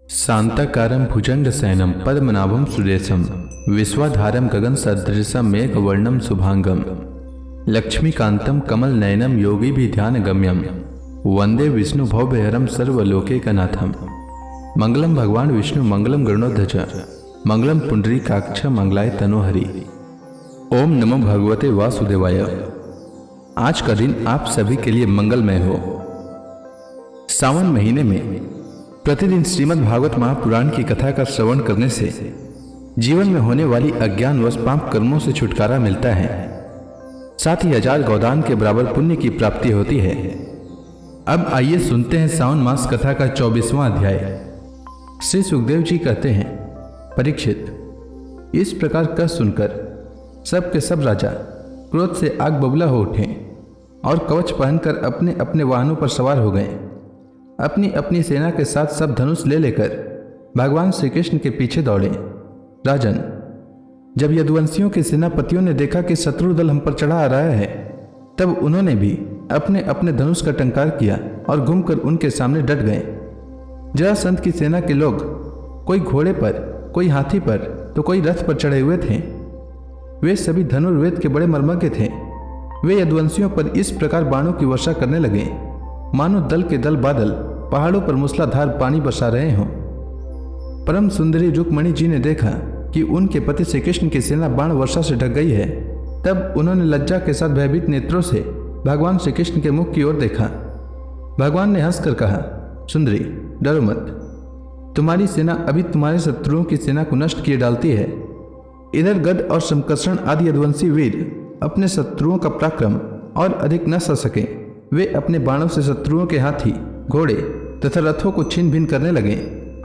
शांताकारं भुजंगशयनं पद्मनाभं सुरेशं विश्वाधारं गगनसदृशं मेघवर्णं शुभांगं लक्ष्मीकान्तं कमलनयनं योगिभिध्यानगम्यं वंदे विष्णुभवभयहरं सर्वलोकैकनाथं। मंगलम भगवान विष्णु मंगलम गरुड़ध्वज मंगलम पुंडरीकाक्ष मंगलाय तनोहरि। ओम नमो भगवते वासुदेवाय। आज का दिन आप सभी के लिए मंगलमय हो। सावन महीने में प्रतिदिन श्रीमद् भागवत महापुराण की कथा का श्रवण करने से जीवन में होने वाली अज्ञान व पाप कर्मों से छुटकारा मिलता है, साथ ही 1000 गोदान के बराबर पुण्य की प्राप्ति होती है। अब आइए सुनते हैं सावन मास कथा का 24वां अध्याय। श्री सुखदेव जी कहते हैं, परीक्षित, इस प्रकार कह सुनकर सब के सब राजा क्रोध से आग बबूला हो उठे और कवच पहनकर अपने अपने वाहनों पर सवार हो गए। अपनी अपनी सेना के साथ सब धनुष ले लेकर भगवान श्री कृष्ण के पीछे दौड़े। राजन, जब यदुवंशियों के सेनापतियों ने देखा कि शत्रु दल हम पर चढ़ा आ रहा है, तब उन्होंने भी अपने अपने धनुष का टंकार किया और घूमकर उनके सामने डट गए। जरासंध की सेना के लोग कोई घोड़े पर, कोई हाथी पर तो कोई रथ पर चढ़े हुए थे। वे सभी धनुर्वेद के बड़े मर्मज्ञ थे। वे यदुवंशियों पर इस प्रकार बाणों की वर्षा करने लगे मानो दल के दल बादल पहाड़ों पर मूसलाधार पानी बरसा रहे हों। परम सुंदरी रुक्मणी जी ने देखा कि उनके पति श्री कृष्ण की सेना बाण वर्षा से ढक गई है। तब उन्होंने लज्जा के साथ भयभीत नेत्रों से भगवान श्री कृष्ण के मुख की ओर देखा। भगवान ने हंसकर कहा, सुंदरी, डरो मत। तुम्हारी सेना अभी तुम्हारे शत्रुओं की सेना को नष्ट किए डालती है। इधर गद और शंकर्षण आदि यदुवंशी वीर अपने शत्रुओं का पराक्रम और अधिक न सह सके। वे अपने बाणों से शत्रुओं के हाथी, घोड़े तथा रथों को छीन भिन करने लगे।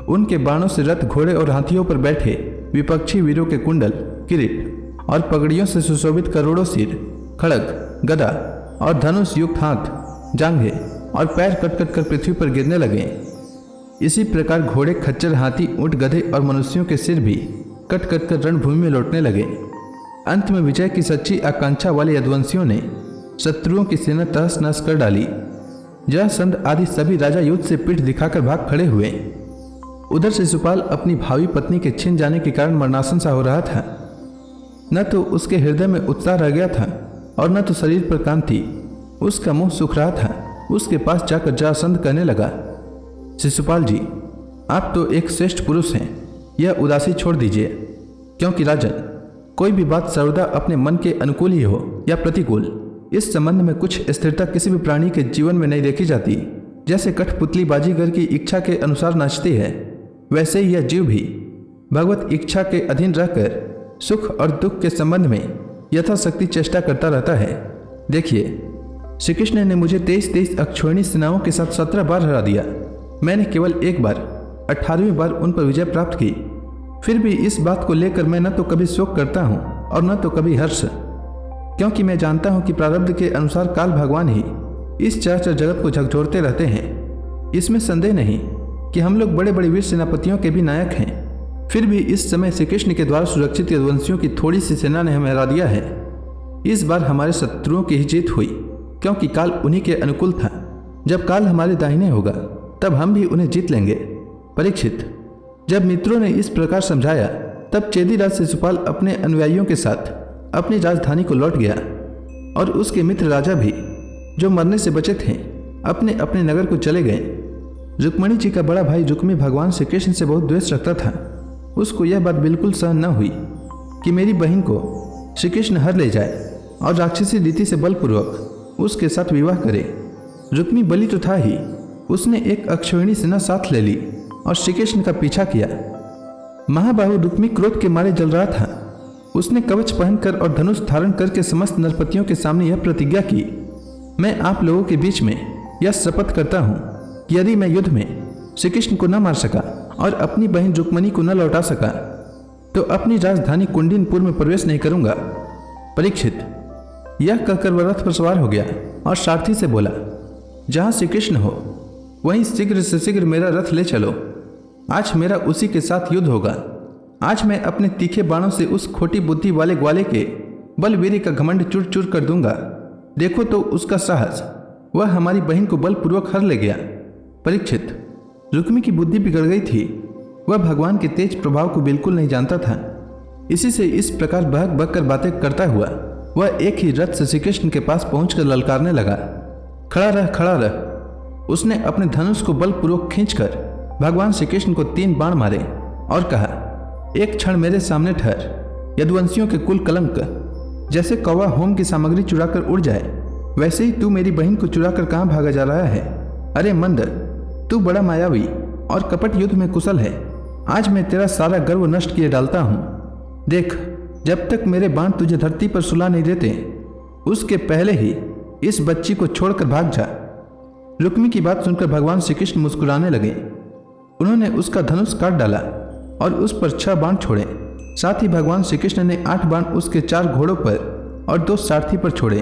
उनके बाणों से रथ, घोड़े और हाथियों पर बैठे विपक्षी वीरों के कुंडल, किरीट और पगड़ियों से सुशोभित करोड़ों सिर, खड़ग, गदा और धनुष युक्त हाथ, जांघें और पैर कट कट कर पृथ्वी पर गिरने लगे। इसी प्रकार घोड़े, खच्चर, हाथी, ऊंट, गधे और मनुष्यों के सिर भी कट कट कर रणभूमि में लौटने लगे। अंत में विजय की सच्ची आकांक्षा वाले यदुवंशियों ने शत्रुओं की सेना तहस नहस कर डाली। जरासंध आदि सभी राजा युद्ध से पीठ दिखाकर भाग खड़े हुए। उधर शिशुपाल अपनी भावी पत्नी के छिन जाने के कारण मरणासन सा हो रहा था। न तो उसके हृदय में उत्साह रह गया था और न तो शरीर पर कांति। उसका मुंह सूख रहा था। उसके पास जाकर जरासंध कहने लगा, शिशुपाल जी, आप तो एक श्रेष्ठ पुरुष हैं, यह उदासी छोड़ दीजिए। क्योंकि राजन, कोई भी बात सर्वदा अपने मन के अनुकूल ही हो या प्रतिकूल, इस संबंध में कुछ स्थिरता किसी भी प्राणी के जीवन में नहीं देखी जाती। जैसे कठपुतली बाजीगर की इच्छा के अनुसार नाचती है, वैसे ही यह जीव भी भगवत इच्छा के अधीन रहकर सुख और दुख के संबंध में यथाशक्ति चेष्टा करता रहता है। देखिए, श्री कृष्ण ने मुझे 23 अक्षौहिणी सेनाओं के साथ 17 बार हरा दिया। मैंने केवल एक बार 18वीं बार उन पर विजय प्राप्त की। फिर भी इस बात को लेकर मैं न तो कभी शोक करता हूँ और न तो कभी हर्ष, क्योंकि मैं जानता हूं कि प्रारब्ध के अनुसार काल भगवान ही इस चराचर जगत को झकझोरते रहते हैं। इसमें संदेह नहीं कि हम लोग बड़े बड़े वीर सेनापतियों के भी नायक हैं। फिर भी इस समय श्री कृष्ण के द्वारा सुरक्षित यदुवंशियों की थोड़ी सी सेना ने हमें हरा दिया है। इस बार हमारे शत्रुओं की ही जीत हुई, क्योंकि काल उन्हीं के अनुकूल था। जब काल हमारे दाहिने होगा तब हम भी उन्हें जीत लेंगे। परीक्षित, जब मित्रों ने इस प्रकार समझाया, तब चेदीराज शिशुपाल अपने अनुयायियों के साथ अपनी राजधानी को लौट गया और उसके मित्र राजा भी, जो मरने से बचे थे, अपने अपने नगर को चले गए। रुक्मणी जी का बड़ा भाई रुक्मी भगवान श्री कृष्ण से बहुत द्वेष रखता था। उसको यह बात बिल्कुल सहन न हुई कि मेरी बहन को श्री कृष्ण हर ले जाए और राक्षसी रीति से बलपूर्वक उसके साथ विवाह करे। रुक्मी बलि तो था ही, उसने एक अक्षौहिणी सेना साथ ले ली और श्री कृष्ण का पीछा किया। महाबाहु रुक्मी क्रोध के मारे जल रहा था। उसने कवच पहनकर और धनुष धारण करके समस्त नरपतियों के सामने यह प्रतिज्ञा की, मैं आप लोगों के बीच में यह शपथ करता हूं कि यदि मैं युद्ध में श्री कृष्ण को न मार सका और अपनी बहन रुक्मणी को न लौटा सका, तो अपनी राजधानी कुंडिनपुर में प्रवेश नहीं करूंगा। परीक्षित, यह कहकर वह रथ पर सवार हो गया और सारथी से बोला, जहां श्री कृष्ण हो वहीं शीघ्र से शीघ्र मेरा रथ ले चलो। आज मेरा उसी के साथ युद्ध होगा। आज मैं अपने तीखे बाणों से उस खोटी बुद्धि वाले ग्वाले के बलवीरी का घमंड चूर चूर कर दूंगा। देखो तो उसका साहस, वह हमारी बहन को बलपूर्वक हर ले गया। परीक्षित, रुक्मी की बुद्धि बिगड़ गई थी वह भगवान के तेज प्रभाव को बिल्कुल नहीं जानता था। इसी से इस प्रकार बहक बहक कर बातें करता हुआ वह एक ही रथ से श्री कृष्ण के पास पहुंचकर ललकारने लगा, खड़ा रह, खड़ा रह। उसने अपने धनुष को बलपूर्वक खींचकर भगवान श्री कृष्ण को 3 बाण मारे और कहा, एक क्षण मेरे सामने ठहर। यदुवंशियों के कुल कलंक। जैसे कौवा होम की सामग्री चुराकर उड़ जाए, वैसे ही तू मेरी बहन को चुराकर कहाँ भागा जा रहा है? अरे मंद, तू बड़ा मायावी और कपट युद्ध में कुशल है। आज मैं तेरा सारा गर्व नष्ट किए डालता हूँ। देख, जब तक मेरे बाण तुझे धरती पर सुला नहीं देते, उसके पहले ही इस बच्ची को छोड़कर भाग जा। रुक्मी की बात सुनकर भगवान श्री कृष्ण मुस्कुराने लगे। उन्होंने उसका धनुष काट डाला और उस पर 6 बाण छोड़े। साथ ही भगवान श्री कृष्ण ने 8 बाण उसके 4 घोड़ों पर और 2 सारथी पर छोड़े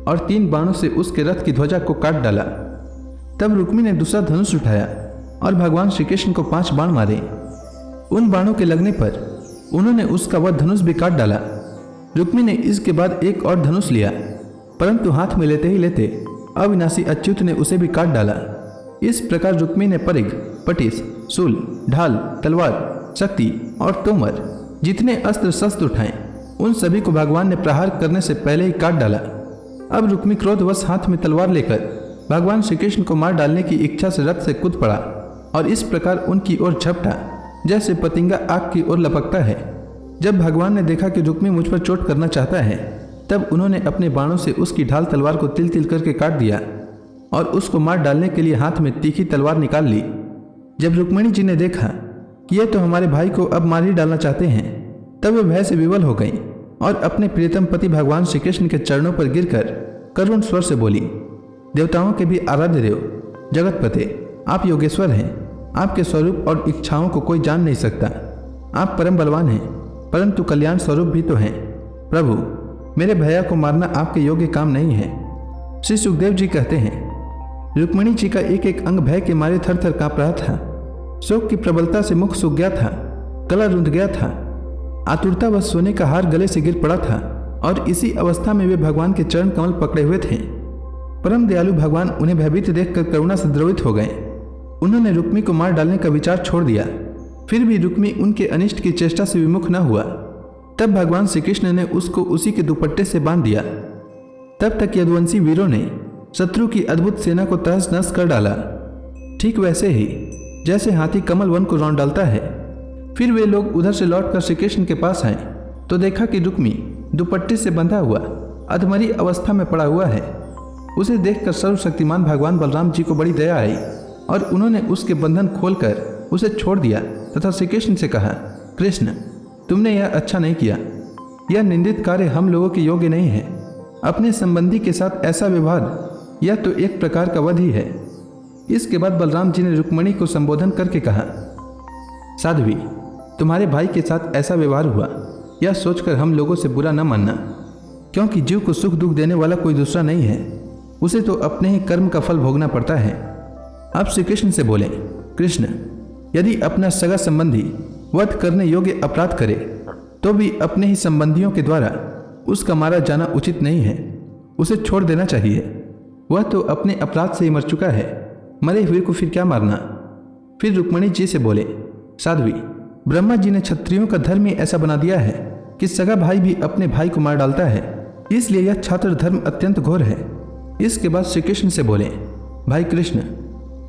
और 3 बाणों से उसके रथ की ध्वजा को काट डाला। तब रुक्मी ने दूसरा धनुष उठाया और भगवान श्री कृष्ण को 5 बाण मारे। उन बाणों के लगने पर उन्होंने उसका वह धनुष भी काट डाला। रुक्मी ने इसके बाद एक और धनुष लिया, परंतु हाथ में लेते ही लेते अविनाशी अच्युत ने उसे भी काट डाला। इस प्रकार रुक्मी ने परिघ, पटिस, शूल, ढाल, तलवार, शक्ति और तोमर जितने अस्त्र शस्त्र उठाए, उन सभी को भगवान ने प्रहार करने से पहले ही काट डाला। अब रुक्मी क्रोधवश हाथ में तलवार लेकर भगवान श्री कृष्ण को मार डालने की इच्छा से रथ से कूद पड़ा और इस प्रकार उनकी ओर झपटा जैसे पतिंगा आग की ओर लपकता है। जब भगवान ने देखा कि रुक्मी मुझ पर चोट करना चाहता है, तब उन्होंने अपने बाणों से उसकी ढाल तलवार को तिल तिल करके काट दिया और उसको मार डालने के लिए हाथ में तीखी तलवार निकाल ली। जब रुक्मिणी जी ने देखा कि ये तो हमारे भाई को अब मार ही डालना चाहते हैं, तब वे भय से विवल हो गई और अपने प्रियतम पति भगवान श्री कृष्ण के चरणों पर गिरकर करुण स्वर से बोली, देवताओं के भी आराध्य देव जगतपते, आप योगेश्वर हैं। आपके स्वरूप और इच्छाओं को कोई जान नहीं सकता। आप परम बलवान हैं, परंतु कल्याण स्वरूप भी तो हैं। प्रभु, मेरे भैया को मारना आपके योग्य काम नहीं है। श्री सुखदेव जी कहते हैं, रुक्मिणी जी का एक एक अंग भय के मारे थर थर काँप रहा था। शोक की प्रबलता से मुख सूख गया था, गला रुंध गया था। आतुरता व सोने का हार गले से गिर पड़ा था और इसी अवस्था में वे भगवान के चरण कमल पकड़े हुए थे। परम दयालु भगवान उन्हें भयभीत देखकर करुणा से द्रवित हो गए। उन्होंने रुक्मी को मार डालने का विचार छोड़ दिया। फिर भी रुक्मी उनके अनिष्ट की चेष्टा से विमुख न हुआ। तब भगवान श्री कृष्ण ने उसको उसी के दुपट्टे से बांध दिया। तब तक यदुवंशी वीरों ने शत्रु की अद्भुत सेना को तहस नहस कर डाला, ठीक वैसे ही जैसे हाथी कमल वन को रौंद डालता है। फिर वे लोग उधर से लौटकर श्री कृष्ण के पास आए तो देखा कि रुक्मी दुपट्टे से बंधा हुआ अधमरी अवस्था में पड़ा हुआ है। उसे देखकर सर्वशक्तिमान भगवान बलराम जी को बड़ी दया आई और उन्होंने उसके बंधन खोलकर उसे छोड़ दिया तथा श्री कृष्ण से कहा, कृष्ण, तुमने यह अच्छा नहीं किया। यह निंदित कार्य हम लोगों के योग्य नहीं है। अपने संबंधी के साथ ऐसा व्यवहार यह तो एक प्रकार का वध ही है। इसके बाद बलराम जी ने रुक्मिणी को संबोधन करके कहा, साध्वी, तुम्हारे भाई के साथ ऐसा व्यवहार हुआ, यह सोचकर हम लोगों से बुरा न मानना, क्योंकि जीव को सुख दुख देने वाला कोई दूसरा नहीं है। उसे तो अपने ही कर्म का फल भोगना पड़ता है। अब श्री कृष्ण से बोले, कृष्ण, यदि अपना सगा संबंधी वध करने योग्य अपराध करे तो भी अपने ही संबंधियों के द्वारा उसका मारा जाना उचित नहीं है। उसे छोड़ देना चाहिए। वह तो अपने अपराध से ही मर चुका है, मरे हुए को फिर क्या मारना। फिर रुक्मिणी जी से बोले, साध्वी, ब्रह्मा जी ने क्षत्रियों का धर्म ही ऐसा बना दिया है कि सगा भाई भी अपने भाई को मार डालता है, इसलिए यह छात्र धर्म अत्यंत घोर है। इसके बाद श्री कृष्ण से बोले, भाई कृष्ण,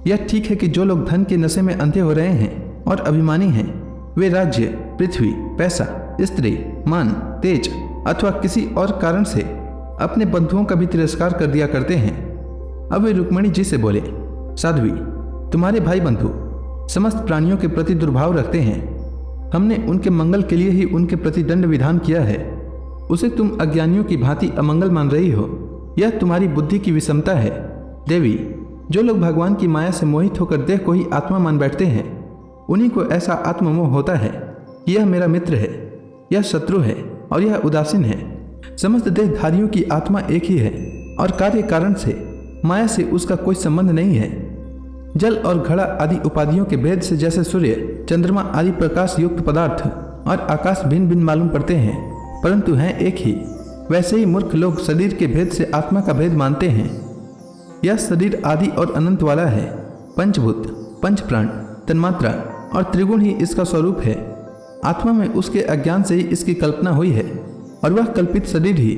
यह ठीक है कि जो लोग धन के नशे में अंधे हो रहे हैं और अभिमानी हैं, वे राज्य, पृथ्वी, पैसा, स्त्री, मान, तेज अथवा किसी और कारण से अपने बंधुओं का भी तिरस्कार कर दिया करते हैं। अब वे रुक्मिणी जी से बोले, साध्वी, तुम्हारे भाई बंधु समस्त प्राणियों के प्रति दुर्भाव रखते हैं। हमने उनके मंगल के लिए ही उनके प्रति दंड विधान किया है। उसे तुम अज्ञानियों की भांति अमंगल मान रही हो। यह तुम्हारी बुद्धि की विषमता है। देवी, जो लोग भगवान की माया से मोहित होकर देह को ही आत्मा मान बैठते हैं, उन्हीं को ऐसा आत्ममोह होता है कि यह मेरा मित्र है, यह शत्रु है और यह उदासीन है। समस्त देहधारियों की आत्मा एक ही है और कार्य कारण से माया से उसका कोई संबंध नहीं है। जल और घड़ा आदि उपाधियों के भेद से जैसे सूर्य, चंद्रमा आदि प्रकाश युक्त पदार्थ और आकाश भिन्न भिन्न मालूम पड़ते हैं, परंतु हैं एक ही, वैसे ही मूर्ख लोग शरीर के भेद से आत्मा का भेद मानते हैं। यह शरीर आदि और अनंत वाला है। पंचभूत, पंच प्राण, तन्मात्रा और त्रिगुण ही इसका स्वरूप है। आत्मा में उसके अज्ञान से ही इसकी कल्पना हुई है और वह कल्पित शरीर ही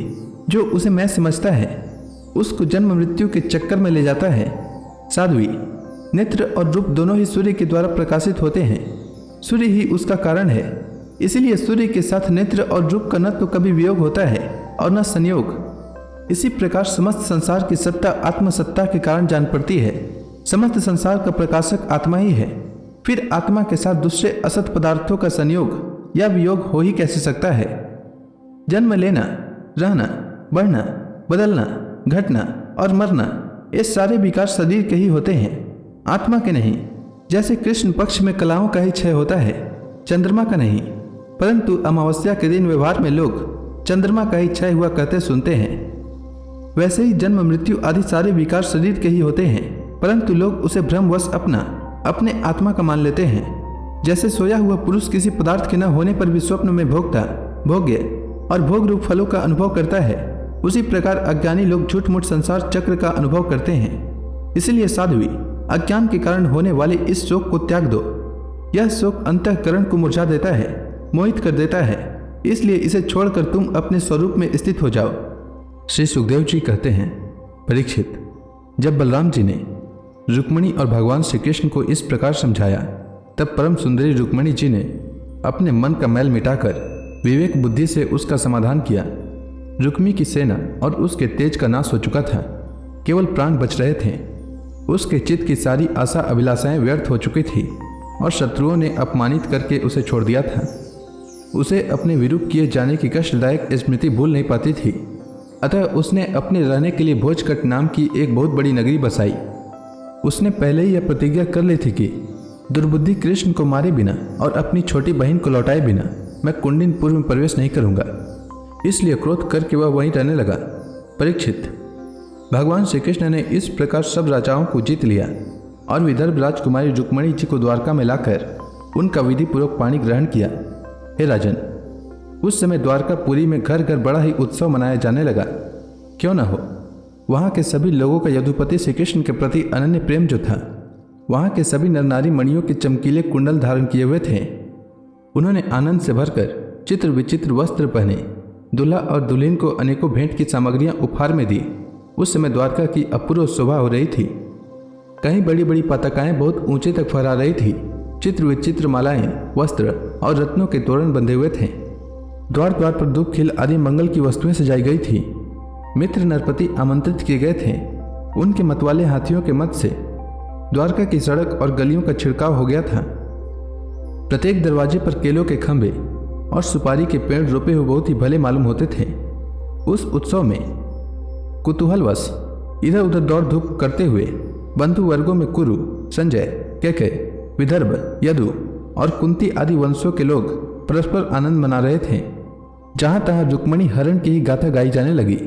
जो उसे मैं समझता है उसको जन्म मृत्यु के चक्कर में ले जाता है। साध्वी, नेत्र और रूप दोनों ही सूर्य के द्वारा प्रकाशित होते हैं। सूर्य ही उसका कारण है, इसीलिए सूर्य के साथ नेत्र और रूप का न तो कभी वियोग होता है और न संयोग। इसी प्रकार समस्त संसार की सत्ता आत्मसत्ता के कारण जान पड़ती है। समस्त संसार का प्रकाशक आत्मा ही है, फिर आत्मा के साथ दूसरे असत पदार्थों का संयोग या वियोग हो ही कैसे सकता है। जन्म लेना, रहना, बढ़ना, बदलना, घटना और मरना, ये सारे विकार शरीर के ही होते हैं, आत्मा के नहीं। जैसे कृष्ण पक्ष में कलाओं का ही क्षय होता है, चंद्रमा का नहीं। परंतु अमावस्या के दिन व्यवहार में लोग चंद्रमा का ही क्षय हुआ कहते सुनते हैं। वैसे ही जन्म मृत्यु आदि सारे विकार शरीर के ही होते हैं, परंतु लोग उसे भ्रमवश अपने आत्मा का मान लेते हैं। जैसे सोया हुआ पुरुष किसी पदार्थ के न होने पर भी स्वप्न में भोगता, भोग्य और भोग रूप फलों का अनुभव करता है, उसी प्रकार अज्ञानी लोग झूठ मूठ संसार चक्र का अनुभव करते हैं। इसलिए साध्वी, अज्ञान के कारण होने वाले इस शोक को त्याग दो। यह शोक अंतःकरण को मुरझा देता है, मोहित कर देता है, इसलिए इसे छोड़कर तुम अपने स्वरूप में स्थित हो जाओ। श्री सुखदेव जी कहते हैं, परीक्षित, जब बलराम जी ने रुक्मिणी और भगवान श्री कृष्ण को इस प्रकार समझाया, तब परम सुंदरी रुक्मिणी जी ने अपने मन का मैल मिटाकर विवेक बुद्धि से उसका समाधान किया। रुक्मी की सेना और उसके तेज का नाश हो चुका था, केवल प्राण बच रहे थे। उसके चित्त की सारी आशा अभिलाषाएं व्यर्थ हो चुकी थी और शत्रुओं ने अपमानित करके उसे छोड़ दिया था। उसे अपने विरूप किए जाने की कष्टदायक स्मृति भूल नहीं पाती थी। अतः उसने अपने रहने के लिए भोजकट नाम की एक बहुत बड़ी नगरी बसाई। उसने पहले ही यह प्रतिज्ञा कर ली थी कि दुर्बुद्धि कृष्ण को मारे बिना और अपनी छोटी बहन को लौटाए बिना मैं कुंडिनपुर में प्रवेश नहीं करूंगा। इसलिए क्रोध करके वह वहीं रहने लगा। परीक्षित, भगवान श्री कृष्ण ने इस प्रकार सब राजाओं को जीत लिया और विदर्भ राजकुमारी रुक्मिणी जी को द्वारका में लाकर उनका विधि पूर्वक पानी ग्रहण किया। हे राजन, उस समय द्वारकापुरी में घर घर बड़ा ही उत्सव मनाया जाने लगा। क्यों न हो, वहाँ के सभी लोगों का यदुपति श्री कृष्ण के प्रति अनन्य प्रेम जो था। वहाँ के सभी नर नारी मणियों के चमकीले कुंडल धारण किए हुए थे। उन्होंने आनंद से भरकर चित्र विचित्र वस्त्र पहने, दूल्हा और दुल्हन को अनेकों भेंट की सामग्रियां उपहार में दी। उस समय द्वारका की अपूर्व शोभा हो रही थी। कहीं बड़ी बड़ी पताकाएं बहुत ऊंचे तक फहरा रही थी। चित्र विचित्र मालाएं, वस्त्र और रत्नों के तोरण बंधे हुए थे। द्वार द्वार पर धूप खिल आदि मंगल की वस्तुएं सजाई गई थी। मित्र नरपति आमंत्रित किए गए थे। उनके मतवाले हाथियों के मत से द्वारका की सड़क और गलियों का छिड़काव हो गया था। प्रत्येक दरवाजे पर केलों के खंभे और सुपारी के पेड़ रोपे हुए बहुत ही भले मालूम होते थे। उस उत्सव में कुतूहलवश इधर उधर दौड़ धूप करते हुए बंधु वर्गों में कुरु, संजय, केकय, विदर्भ, यदु और कुंती आदि वंशों के लोग परस्पर आनंद मना रहे थे। जहां तहां रुक्मिणी हरण की ही गाथा गाई जाने लगी।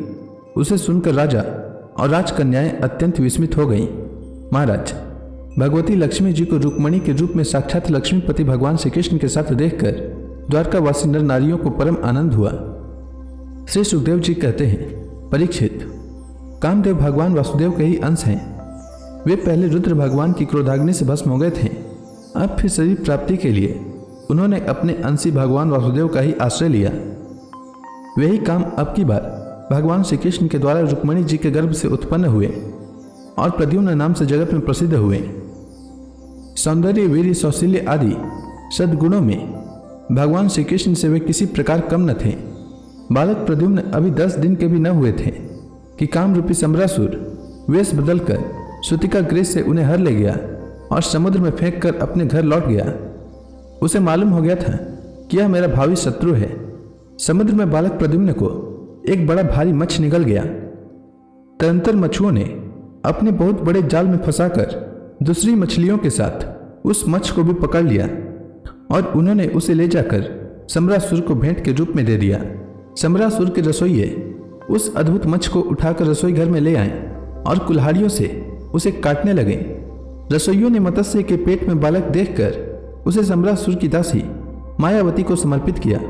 उसे सुनकर राजा और राजकन्याएं अत्यंत विस्मित हो गईं। महाराज, भगवती लक्ष्मी जी को रुक्मिणी के रूप में साक्षात लक्ष्मीपति भगवान श्री कृष्ण के साथ देखकर द्वारकावासी नर नारियों को परम आनंद हुआ। श्री सुखदेव जी कहते हैं, परीक्षित, कामदेव भगवान वासुदेव के ही अंश हैं। वे पहले रुद्र भगवान की क्रोधाग्नि से भस्म हो गए थे। अब फिर शरीर प्राप्ति के लिए उन्होंने अपने अंशी भगवान वासुदेव का ही आश्रय लिया। वही काम अब की बार भगवान श्री कृष्ण के द्वारा रुक्मिणी जी के गर्भ से उत्पन्न हुए और प्रद्युम्न नाम से जगत में प्रसिद्ध हुए। सौंदर्य, वीर्य, सौशील्य आदि सद्गुणों में भगवान श्री कृष्ण से वे किसी प्रकार कम न थे। बालक प्रद्युम्न अभी 10 दिन के भी न हुए थे कि काम रूपी सम्रासुर वेश बदलकर सुतिका गृह से उन्हें हर ले गया और समुद्र में फेंक कर अपने घर लौट गया। उसे मालूम हो गया था कि यह मेरा भावी शत्रु है। समुद्र में बालक प्रद्युम्न को एक बड़ा भारी मत्स्य निगल गया। तदंतर मछुओं ने अपने बहुत बड़े जाल में फंसाकर दूसरी मछलियों के साथ उस मत्स्य को भी पकड़ लिया और उन्होंने उसे ले जाकर सम्रासुर को भेंट के रूप में दे दिया। सम्रासुर के रसोइये उस अद्भुत मत्स्य को उठाकर रसोई घर में ले आए और कुल्हाड़ियों से उसे काटने लगे। रसोइयों ने मत्स्य के पेट में बालक देखकर उसे सम्रासुर की दासी मायावती को समर्पित किया।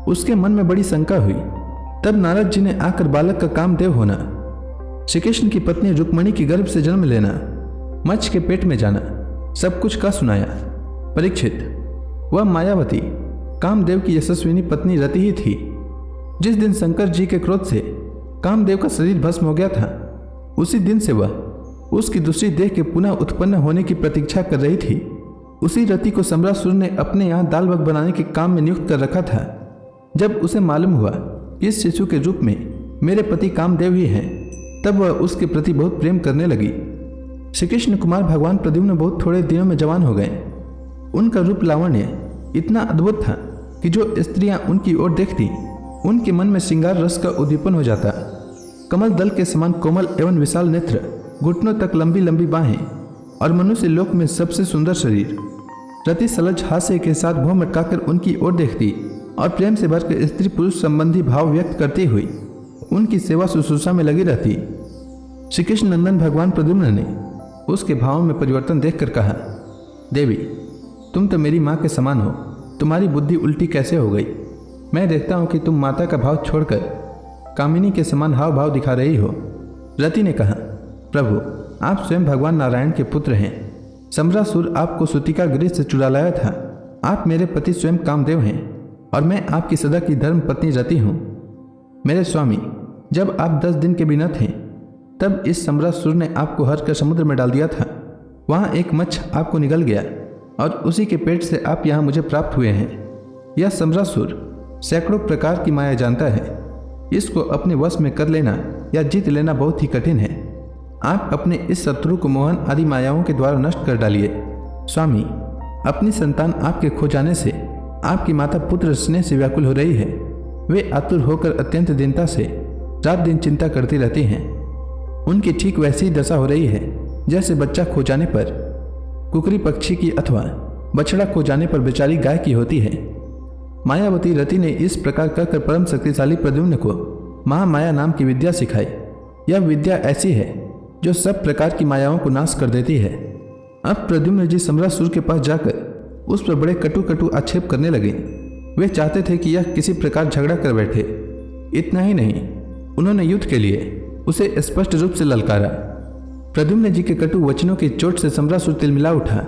उसके मन में बड़ी शंका हुई। तब नारद जी ने आकर बालक का कामदेव होना, श्री कृष्ण की पत्नी रुक्मिणी की गर्भ से जन्म लेना, मत्स्य के पेट में जाना, सब कुछ कह सुनाया। परीक्षित, वह मायावती कामदेव की यशस्विनी पत्नी रति ही थी। जिस दिन शंकर जी के क्रोध से कामदेव का शरीर भस्म हो गया था, उसी दिन से वह उसकी दूसरी देह के पुनः उत्पन्न होने की प्रतीक्षा कर रही थी। उसी रति को सम्रासुर ने अपने यहाँ दाल बग बनाने के काम में नियुक्त कर रखा था। जब उसे मालूम हुआ कि इस शिशु के रूप में मेरे पति कामदेव ही हैं, तब वह उसके प्रति बहुत प्रेम करने लगी। श्री कृष्ण कुमार भगवान प्रद्युम्न बहुत थोड़े दिनों में जवान हो गए। उनका रूप लावण्य इतना अद्भुत था कि जो स्त्रियां उनकी ओर देखती, उनके मन में श्रृंगार रस का उद्दीपन हो जाता। कमल दल के समान कोमल एवं विशाल नेत्र, घुटनों तक लंबी लंबी बाहें और मनुष्य लोक में सबसे सुंदर शरीर। रति सलज हास्य के साथ भौं मटकाकर उनकी ओर देखती और प्रेम से भरकर स्त्री पुरुष संबंधी भाव व्यक्त करती हुई उनकी सेवा शुश्रूषा में लगी रहती। श्री कृष्ण नंदन भगवान प्रद्युम्न ने उसके भावों में परिवर्तन देखकर कहा, देवी, तुम तो मेरी माँ के समान हो, तुम्हारी बुद्धि उल्टी कैसे हो गई? मैं देखता हूँ कि तुम माता का भाव छोड़कर कामिनी के समान हाव भाव दिखा रही हो। रति ने कहा, प्रभु, आप स्वयं भगवान नारायण के पुत्र हैं। सम्रासुर आपको सूतिका गृह से चुरा लाया था। आप मेरे पति स्वयं कामदेव हैं और मैं आपकी सदा की धर्म पत्नी रति हूँ। मेरे स्वामी, जब आप 10 दिन के बिना थे, तब इस सम्रासुर ने आपको हर कर समुद्र में डाल दिया था। वहाँ एक मच्छ आपको निगल गया और उसी के पेट से आप यहाँ मुझे प्राप्त हुए हैं। यह सम्रासुर सैकड़ों प्रकार की माया जानता है। इसको अपने वश में कर लेना या जीत लेना बहुत ही कठिन है। आप अपने इस शत्रु को मोहन आदि मायाओं के द्वारा नष्ट कर डालिए। स्वामी, अपनी संतान आपके खो जाने से आपकी माता पुत्र स्नेह से व्याकुल हो रही है। वे आतुर होकर अत्यंत दीनता से रात दिन चिंता करती रहती हैं। उनकी ठीक वैसी ही दशा हो रही है जैसे बच्चा खो जाने पर कुकरी पक्षी की अथवा बछड़ा खो जाने पर बेचारी गाय की होती है। मायावती रति ने इस प्रकार कहकर परम शक्तिशाली प्रद्युम्न को महामाया नाम की विद्या सिखाई। यह विद्या ऐसी है जो सब प्रकार की मायाओं को नाश कर देती है। अब प्रद्युम्न जी सम्रासुर के पास जाकर उस पर बड़े कटु कटु आक्षेप करने लगे। वे चाहते थे कि यह किसी प्रकार झगड़ा कर बैठे। इतना ही नहीं, उन्होंने युद्ध के लिए उसे स्पष्ट रूप से ललकारा। प्रद्युम्न जी के कटु वचनों की चोट से सम्रासुर तिलमिला उठा,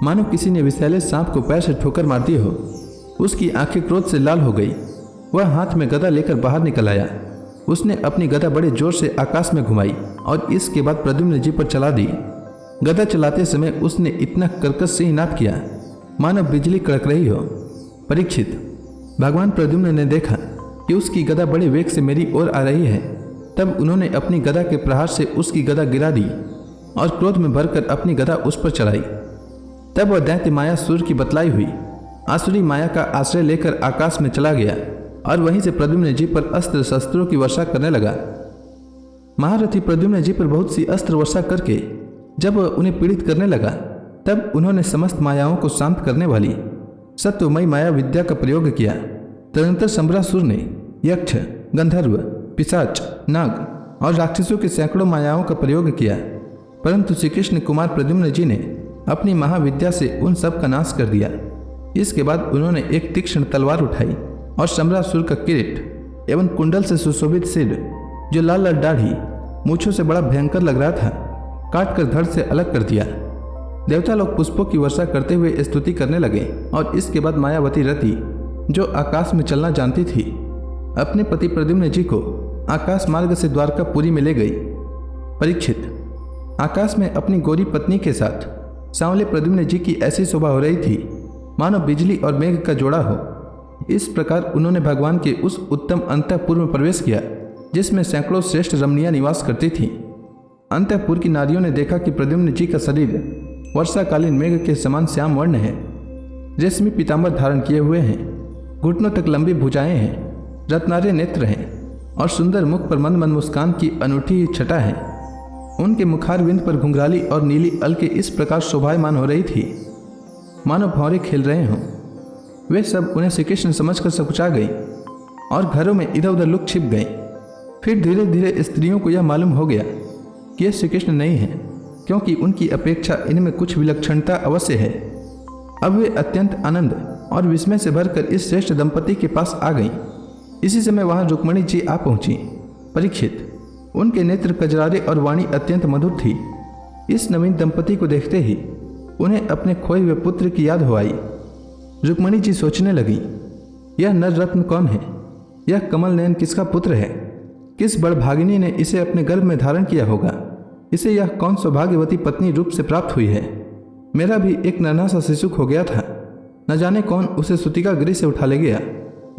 मानो किसी ने विषैले सांप को पैर से ठोकर मार दी हो। उसकी आंखें क्रोध से लाल हो गई। वह हाथ में गदा लेकर बाहर निकल आया। उसने अपनी गदा बड़े जोर से आकाश में घुमाई और इसके बाद प्रद्युम्न जी पर चला दी। गदा चलाते समय उसने इतना कर्कश से नाद किया मानो बिजली कड़क रही हो। परीक्षित, भगवान प्रद्युम्न ने देखा कि उसकी गदा बड़े वेग से मेरी ओर आ रही है। तब उन्होंने अपनी गदा के प्रहार से उसकी गदा गिरा दी और क्रोध में भरकर अपनी गदा उस पर चढ़ाई। तब वह दैत्य माया सूर्य की बतलाई हुई आसुरी माया का आश्रय लेकर आकाश में चला गया और वहीं से प्रद्युम्न जी पर अस्त्र शस्त्रों की वर्षा करने लगा। महारथी प्रद्युम्न जी पर बहुत सी अस्त्र वर्षा करके जब वह उन्हें पीड़ित करने लगा, तब उन्होंने समस्त मायाओं को शांत करने वाली सत्वमयी माया विद्या का प्रयोग किया। तदनंतर सम्रासुर ने यक्ष, गंधर्व, पिशाच, नाग और राक्षसों की सैकड़ों मायाओं का प्रयोग किया, परंतु श्री कृष्ण कुमार प्रद्युम्न जी ने अपनी महाविद्या से उन सब का नाश कर दिया। इसके बाद उन्होंने एक तीक्ष्ण तलवार उठाई और सम्रासुर का किरीट एवं कुंडल से सुशोभित सिर, जो लाल लाल दाढ़ी मूछों से बड़ा भयंकर लग रहा था, काट कर धड़ से अलग कर दिया। देवता लोग पुष्पों की वर्षा करते हुए स्तुति करने लगे और इसके बाद मायावती रति, जो आकाश में चलना जानती थी, अपने पति प्रद्युम्न जी को आकाश मार्ग से द्वारकापुरी में ले गई। परीक्षित, आकाश में अपनी गोरी पत्नी के साथ सांवले प्रद्युम्न जी की ऐसी शोभा हो रही थी मानो बिजली और मेघ का जोड़ा हो। इस प्रकार उन्होंने भगवान के उस उत्तम अंतःपुर में प्रवेश किया जिसमें सैकड़ों श्रेष्ठ रमणियां निवास करती थीं। अंतःपुर की नारियों ने देखा कि प्रद्युम्न जी का शरीर वर्षाकालीन मेघ के समान श्याम वर्ण है। रेशमी पीताम्बर धारण किए हुए हैं, घुटनों तक लंबी भुजाएं हैं, रत्नारे नेत्र हैं और सुंदर मुख पर मंद मंद मुस्कान की अनूठी छटा है। उनके मुखारविंद पर घुंघराली और नीली अलके इस प्रकार शोभायमान हो रही थी मानो भौरे खेल रहे हों। वे सब उन्हें श्री कृष्ण समझकर सकुचा गई और घरों में इधर उधर लुक छिप गई। फिर धीरे धीरे स्त्रियों को यह मालूम हो गया कि ये श्री कृष्ण नहीं है, क्योंकि उनकी अपेक्षा इनमें कुछ विलक्षणता अवश्य है। अब वे अत्यंत आनंद और विस्मय से भरकर इस श्रेष्ठ दंपति के पास आ गईं। इसी समय वहां रुक्मणी जी आ पहुंची। परीक्षित, उनके नेत्र कजरारे और वाणी अत्यंत मधुर थी। इस नवीन दंपति को देखते ही उन्हें अपने खोए हुए पुत्र की याद हो आई। रुक्मणी जी सोचने लगी, यह नर रत्न कौन है? यह कमल नयन किसका पुत्र है? किस बड़भागिनी ने इसे अपने गर्भ में धारण किया होगा? इसे यह कौन सौभाग्यवती पत्नी रूप से प्राप्त हुई है? मेरा भी एक नन्हा सा शिशु खो गया था, न जाने कौन उसे सूतिका गृह से उठा ले गया।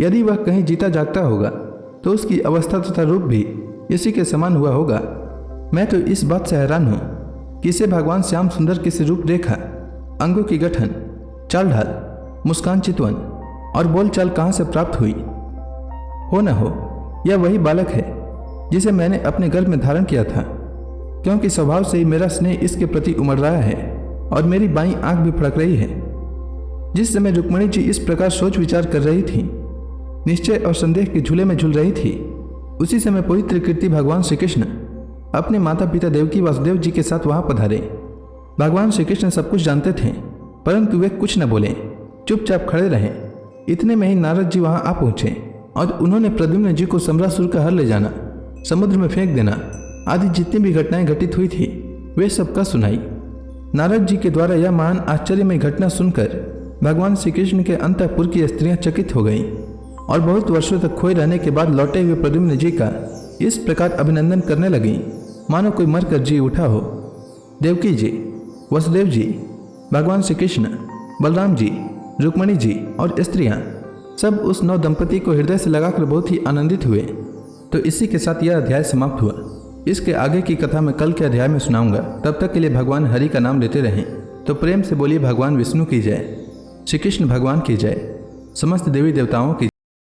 यदि वह कहीं जीता जागता होगा तो उसकी अवस्था तथा रूप भी इसी के समान हुआ होगा। मैं तो इस बात से हैरान हूँ कि इसे भगवान श्याम सुंदर की सी रूप रेखा, अंगों की गठन, चाल ढाल, मुस्कान चितवन और बोलचाल कहाँ से प्राप्त हुई? हो न हो यह वही बालक है जिसे मैंने अपने गर्भ में धारण किया था, क्योंकि स्वभाव से ही मेरा स्नेह इसके प्रति उमड़ रहा है और मेरी बाईं आंख भी फड़क रही है। जिस समय रुक्मणी जी इस प्रकार सोच विचार कर रही थी, निश्चय और संदेह के झूले में झूल रही थी, उसी समय पवित्र कीर्ति भगवान श्री कृष्ण अपने माता पिता देवकी वासुदेव जी के साथ वहां पधारे। भगवान श्री कृष्ण सब कुछ जानते थे, परंतु वे कुछ न बोले, चुपचाप खड़े रहे। इतने में ही नारद जी वहां आ पहुंचे और उन्होंने प्रद्युम्न जी को समरासुर का हर ले जाना, समुद्र में फेंक देना आदि जितनी भी घटनाएं घटित हुई थी वे सबका सुनाई। नारद जी के द्वारा यह महान आश्चर्यमय घटना सुनकर भगवान श्री कृष्ण के अंतःपुर की स्त्रियां चकित हो गईं और बहुत वर्षों तक खोए रहने के बाद लौटे हुए प्रद्युम्न जी का इस प्रकार अभिनंदन करने लगीं मानो कोई मरकर जी उठा हो। देवकी जी, वसुदेव जी, भगवान श्री कृष्ण, बलराम जी, रुक्मणी जी और स्त्रियां सब उस नव दंपति को हृदय से लगाकर बहुत ही आनंदित हुए। तो इसी के साथ यह अध्याय समाप्त हुआ। इसके आगे की कथा मैं कल के अध्याय में सुनाऊंगा। तब तक के लिए भगवान हरि का नाम लेते रहें। तो प्रेम से बोलिए भगवान विष्णु की जय, श्री कृष्ण भगवान की जय, समस्त देवी देवताओं की